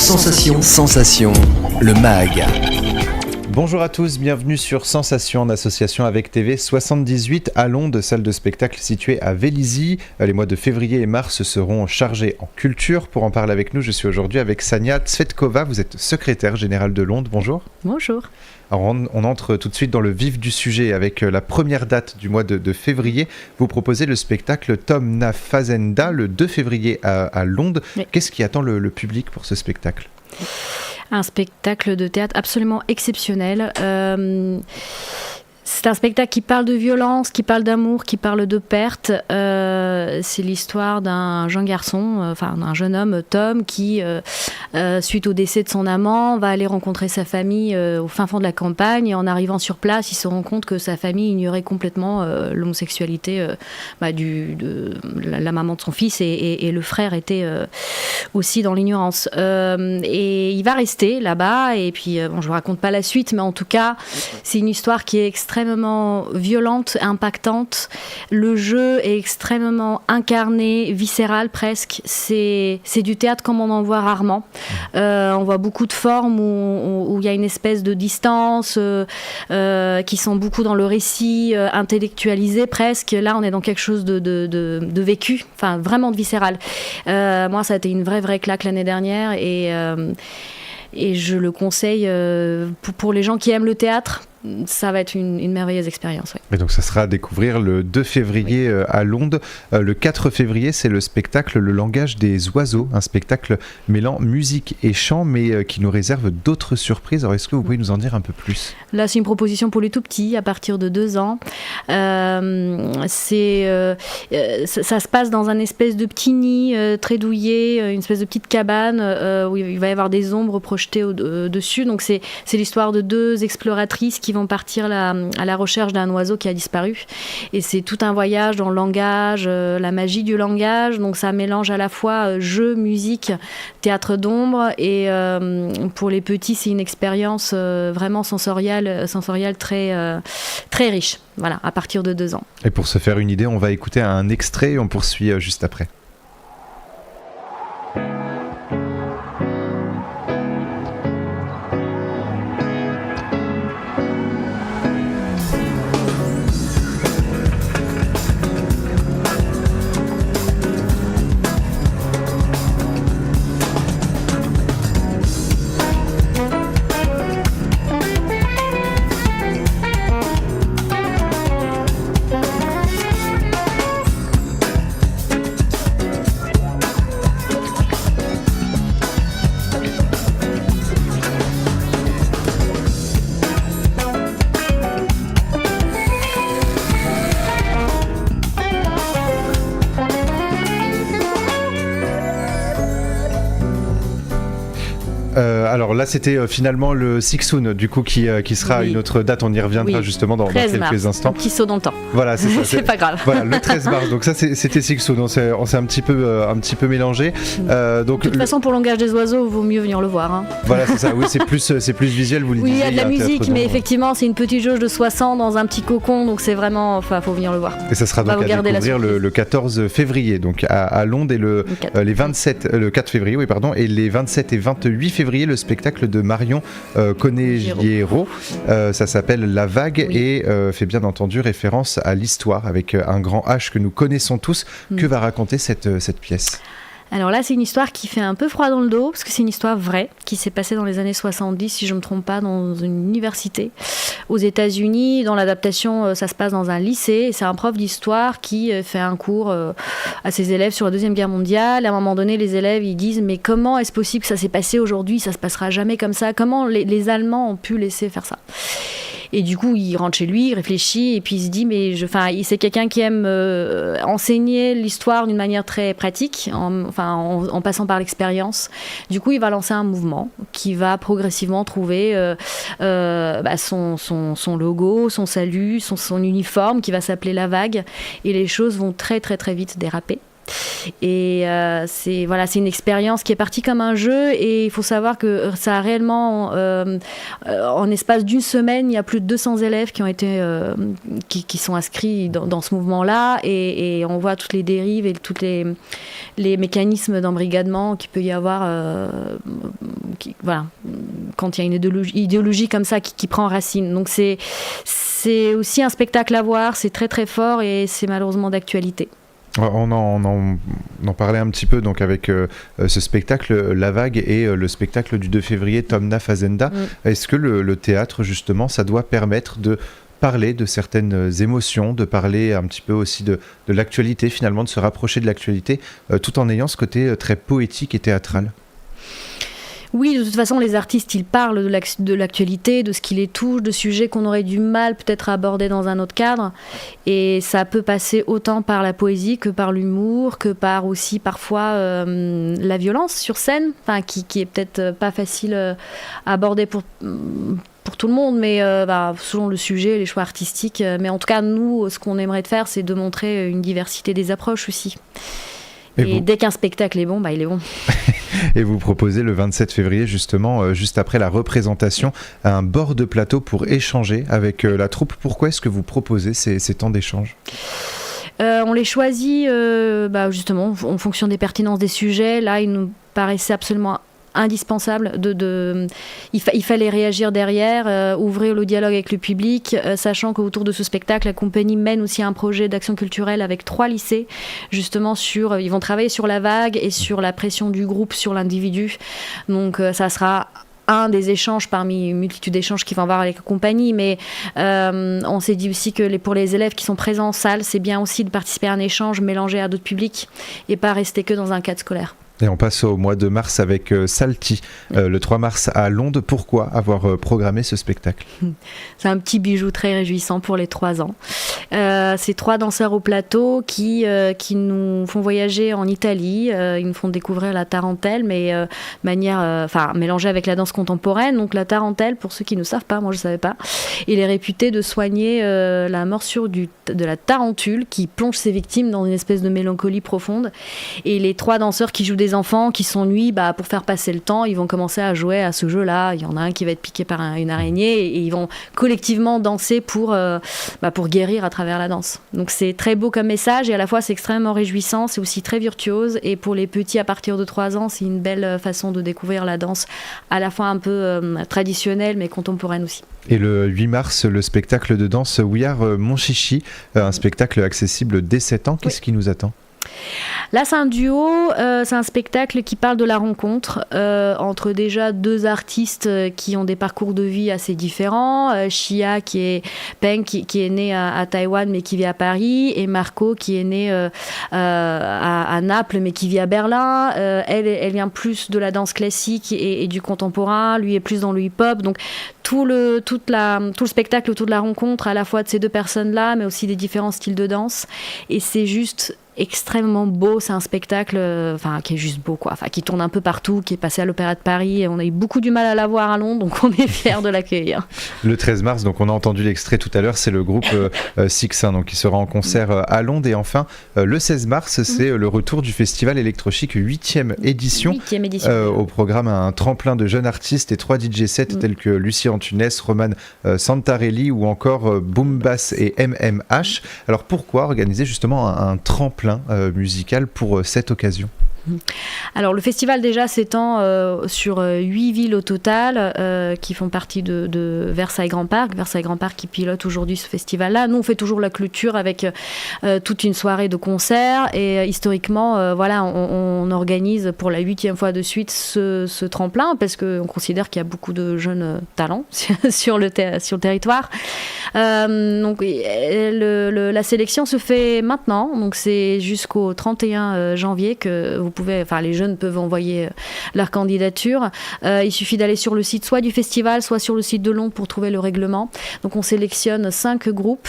Sensation, le MAG. Bonjour à tous, bienvenue sur Sensation en association avec TV 78 à Londres, salle de spectacle située à Vélizy. Les mois de février et mars seront chargés en culture. Pour en parler avec nous, je suis aujourd'hui avec Sania Tsvetkova, vous êtes secrétaire générale de Londres. Bonjour. Bonjour. Alors on entre tout de suite dans le vif du sujet avec la première date du mois de février. Vous proposez le spectacle Tom na Fazenda le 2 février à Londres. Oui. Qu'est-ce qui attend le public pour ce spectacle ? Un spectacle de théâtre absolument exceptionnel. C'est un spectacle qui parle de violence, qui parle d'amour, qui parle de perte. C'est l'histoire d'un jeune garçon, d'un jeune homme, Tom, qui, suite au décès de son amant, va aller rencontrer sa famille au fin fond de la campagne. Et en arrivant sur place, il se rend compte que sa famille ignorait complètement l'homosexualité de la maman de son fils et le frère était aussi dans l'ignorance. Et il va rester là-bas. Et puis, je ne vous raconte pas la suite, mais en tout cas, c'est une histoire qui est extrêmement violente, impactante. Le jeu est extrêmement incarné, viscéral presque. C'est du théâtre comme on en voit rarement. On voit beaucoup de formes où il y a une espèce de distance, qui sont beaucoup dans le récit, intellectualisé presque. Là, on est dans quelque chose de vécu, vraiment de viscéral. Moi, ça a été une vraie claque l'année dernière et je le conseille pour les gens qui aiment le théâtre. Ça va être une merveilleuse expérience. Oui. Et donc ça sera à découvrir le 2 février à Londres. Le 4 février, c'est le spectacle Le langage des oiseaux, un spectacle mêlant musique et chant, mais qui nous réserve d'autres surprises. Alors est-ce que vous pouvez nous en dire un peu plus ? Là, c'est une proposition pour les tout-petits, à partir de 2 ans. Ça se passe dans un espèce de petit nid très douillet, une espèce de petite cabane où il va y avoir des ombres projetées dessus. Donc c'est l'histoire de 2 exploratrices qui vont partir à la recherche d'un oiseau qui a disparu. Et c'est tout un voyage dans le langage, la magie du langage. Donc ça mélange à la fois jeu, musique, théâtre d'ombre. Et pour les petits, c'est une expérience vraiment sensorielle très riche. Voilà, à partir de 2 ans. Et pour se faire une idée, on va écouter un extrait et on poursuit juste après. Alors là, c'était finalement le Sixoon, du coup, qui sera une autre date. On y reviendra justement dans quelques instants. Un petit saut dans le temps. Voilà, c'est ça. C'est pas grave. Voilà, le 13 mars. Donc ça, c'était Sixoon. On s'est un petit peu mélangé. Donc, de toute façon, pour le langage des oiseaux, il vaut mieux venir le voir. Hein. Voilà, c'est ça. Oui, c'est plus visuel. Vous le disiez. Oui, il y a de la musique, mais effectivement, c'est une petite jauge de 60 dans un petit cocon. Donc c'est vraiment, faut venir le voir. Et ça sera donc à découvrir le 14 février, donc à Londres, et le 4 février, oui, pardon, et les 27 et 28 février, le spectacle de Marion Conegliero. Ça s'appelle La Vague et fait bien entendu référence à l'histoire avec un grand H que nous connaissons tous. Que va raconter cette pièce ? Alors là, c'est une histoire qui fait un peu froid dans le dos, parce que c'est une histoire vraie, qui s'est passée dans les années 70, si je ne me trompe pas, dans une université aux États-Unis. Dans l'adaptation, ça se passe dans un lycée, et c'est un prof d'histoire qui fait un cours à ses élèves sur la Deuxième Guerre mondiale. À un moment donné, les élèves, ils disent « Mais comment est-ce possible que ça s'est passé aujourd'hui ? Ça se passera jamais comme ça. Comment les Allemands ont pu laisser faire ça ?» Et du coup, il rentre chez lui, il réfléchit, et puis il se dit, c'est quelqu'un qui aime enseigner l'histoire d'une manière très pratique, en passant par l'expérience. Du coup, il va lancer un mouvement qui va progressivement trouver son logo, son salut, son uniforme, qui va s'appeler La Vague, et les choses vont très très très vite déraper. Et c'est une expérience qui est partie comme un jeu, et il faut savoir que ça a réellement, en espace d'une semaine, il y a plus de 200 élèves qui ont été, qui sont inscrits dans ce mouvement-là, et on voit toutes les dérives et tous les mécanismes d'embrigadement qu'il peut y avoir, quand il y a une idéologie comme ça qui prend racine. Donc c'est aussi un spectacle à voir, c'est très très fort, et c'est malheureusement d'actualité. On en parlait un petit peu donc avec ce spectacle La Vague et le spectacle du 2 février Tomna Fazenda. Est-ce que le théâtre, justement, ça doit permettre de parler de certaines émotions, de parler un petit peu aussi de l'actualité, finalement, de se rapprocher de l'actualité, tout en ayant ce côté très poétique et théâtral? Oui, de toute façon, les artistes, ils parlent de l'actualité, de ce qui les touche, de sujets qu'on aurait du mal peut-être à aborder dans un autre cadre. Et ça peut passer autant par la poésie que par l'humour, que par aussi parfois la violence sur scène, qui est peut-être pas facile à aborder pour tout le monde, mais selon le sujet, les choix artistiques. Mais en tout cas, nous, ce qu'on aimerait faire, c'est de montrer une diversité des approches aussi. Et dès qu'un spectacle est bon, il est bon. Et vous proposez le 27 février, justement, juste après la représentation, un bord de plateau pour échanger avec la troupe. Pourquoi est-ce que vous proposez ces temps d'échange ? On les choisit justement en fonction des pertinences des sujets. Là, il nous paraissait absolument indispensable il fallait réagir derrière, ouvrir le dialogue avec le public, sachant qu'autour de ce spectacle, la compagnie mène aussi un projet d'action culturelle avec 3 lycées, justement ils vont travailler sur la vague et sur la pression du groupe sur l'individu. Donc ça sera un des échanges parmi une multitude d'échanges qu'il va y avoir avec la compagnie, mais on s'est dit aussi que pour les élèves qui sont présents en salle, c'est bien aussi de participer à un échange mélangé à d'autres publics et pas rester que dans un cadre scolaire. Et on passe au mois de mars avec Salty, le 3 mars à Londres. Pourquoi avoir programmé ce spectacle ? C'est un petit bijou très réjouissant pour les 3 ans. C'est 3 danseurs au plateau qui nous font voyager en Italie. Ils nous font découvrir la tarentelle, mais mélangée avec la danse contemporaine. Donc la tarentelle, pour ceux qui ne savent pas, moi je ne savais pas, il est réputé de soigner la morsure de la tarentule qui plonge ses victimes dans une espèce de mélancolie profonde. Et les 3 danseurs qui jouent des enfants qui s'ennuient, pour faire passer le temps, ils vont commencer à jouer à ce jeu-là. Il y en a un qui va être piqué par une araignée, et ils vont collectivement danser pour guérir à travers la danse. Donc c'est très beau comme message, et à la fois c'est extrêmement réjouissant, c'est aussi très virtuose, et pour les petits à partir de 3 ans, c'est une belle façon de découvrir la danse, à la fois un peu traditionnelle mais contemporaine aussi. Et le 8 mars, le spectacle de danse We Are Mon Chichi, un spectacle accessible dès 7 ans. Qu'est-ce qui nous attend ? Là, c'est un duo, c'est un spectacle qui parle de la rencontre entre déjà 2 artistes qui ont des parcours de vie assez différents. Chia, Peng, qui est né à Taïwan mais qui vit à Paris, et Marco, qui est né à Naples mais qui vit à Berlin. Elle vient plus de la danse classique et du contemporain, lui est plus dans le hip-hop. Donc tout le spectacle autour de la rencontre, à la fois de ces 2 personnes-là, mais aussi des différents styles de danse. Et c'est juste extrêmement beau, c'est un spectacle qui est juste beau, qui tourne un peu partout, qui est passé à l'Opéra de Paris, et on a eu beaucoup du mal à la voir à Londres, donc on est fiers de l'accueillir. Le 13 mars, donc on a entendu l'extrait tout à l'heure, c'est le groupe Six, donc qui sera en concert à Londres. Et enfin, le 16 mars, c'est le retour du festival Electrochic 8e édition. Au programme, un tremplin de jeunes artistes et 3 DJ sets tels que Lucie Antunes, Roman Santarelli ou encore Boom Bass et MMH. Alors pourquoi organiser justement un tremplin musical pour cette occasion ? Alors le festival déjà s'étend sur 8 villes au total qui font partie de Versailles Grand Parc qui pilote aujourd'hui ce festival-là. Nous on fait toujours la clôture avec toute une soirée de concerts, et historiquement on organise pour la 8e fois de suite ce tremplin, parce qu'on considère qu'il y a beaucoup de jeunes talents sur le territoire. Donc la sélection se fait maintenant, donc c'est jusqu'au 31 janvier que les jeunes peuvent envoyer leur candidature. Il suffit d'aller sur le site soit du festival, soit sur le site de Londres pour trouver le règlement. Donc on sélectionne 5 groupes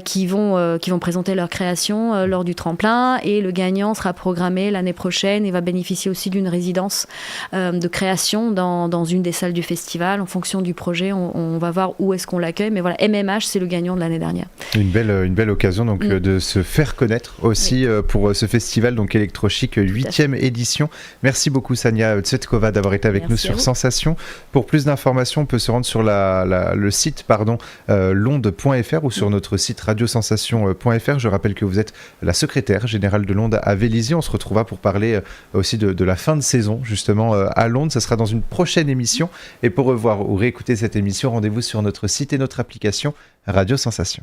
qui vont présenter leur création lors du tremplin, et le gagnant sera programmé l'année prochaine et va bénéficier aussi d'une résidence de création dans une des salles du festival. En fonction du projet, on va voir où est-ce qu'on l'accueille, mais voilà, MMH, c'est le gagnant de l'année dernière. Une belle occasion donc de se faire connaître aussi pour ce festival donc Electrochic 8e édition. Merci beaucoup Sania Tsetkova d'avoir été avec nous sur Sensation. Pour plus d'informations, on peut se rendre sur le site l'onde.fr ou sur notre site radiosensation.fr. Je rappelle que vous êtes la secrétaire générale de l'Onde à Vélizy. On se retrouvera pour parler aussi de la fin de saison justement à l'Onde. Ça sera dans une prochaine émission. Et pour revoir ou réécouter cette émission, rendez-vous sur notre site et notre application Radio Sensation.